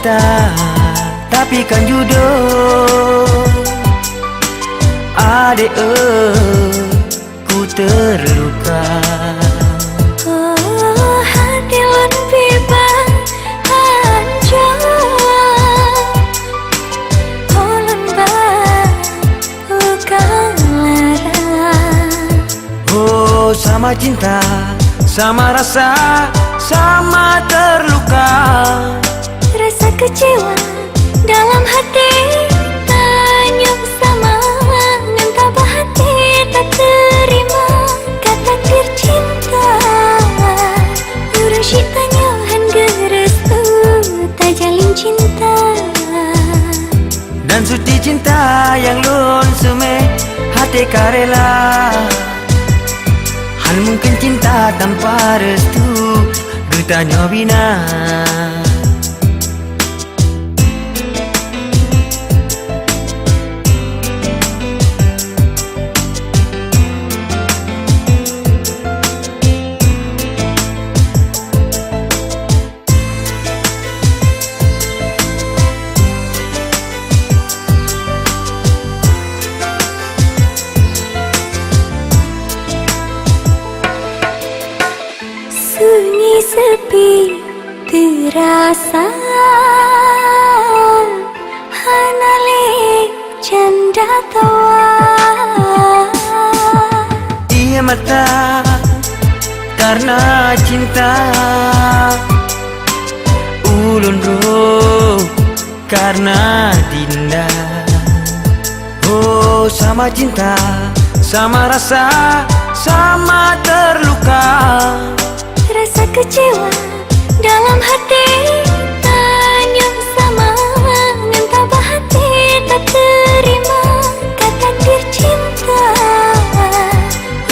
cinta, tapi kan jodoh. Adek ku terluka. Oh, hati lebih hancur. Oh, lembah luka lara. Oh, sama cinta, sama rasa, sama terluka. Rasa kecewa dalam hati, tanyuk sama tabah hati, tak terima kata takdir cinta. Urusi tanyahan gerestu, tak jalin cinta. Dan suci cinta yang lun sume hati karela. Han mungkin cinta tanpa restu, getanya bina. Sunyi sepi terasa, hanalik canda tawa. Ia mata karena cinta, ulun roh karena dinda. Oh, sama cinta, sama rasa, sama terluka. Rasa kecewa dalam hati, tanyuk sama tabah hati, tak terima kata takdir cinta.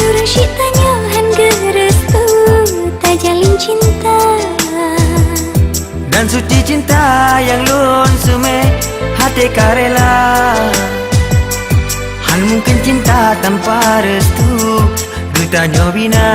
Urusi tanyahan gerestu, tak jalin cinta. Dan suci cinta yang lun sume hati karela. Han mungkin cinta tanpa restu, getanya bina.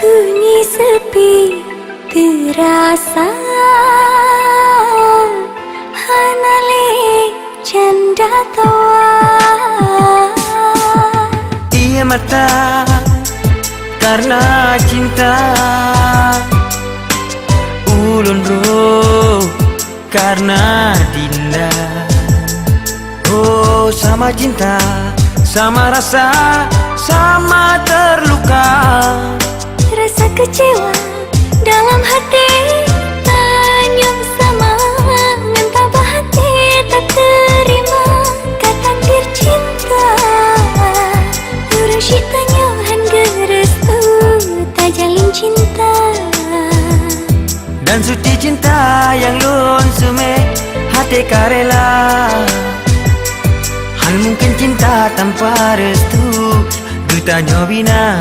Sunyi sepi terasa, hanalik canda tawa. Ia mata karena cinta, ulun roh karena dinda. Oh, sama cinta, sama rasa, sama terluka. Rasa kecewa dalam hati, tanyuk sama tabah hati, tak terima kata takdir cinta. Urusi tanyahan gerestu, tak jalin cinta. Dan suci cinta yang lun sume hati karela. Han mungkin cinta tanpa restu, getanya bina.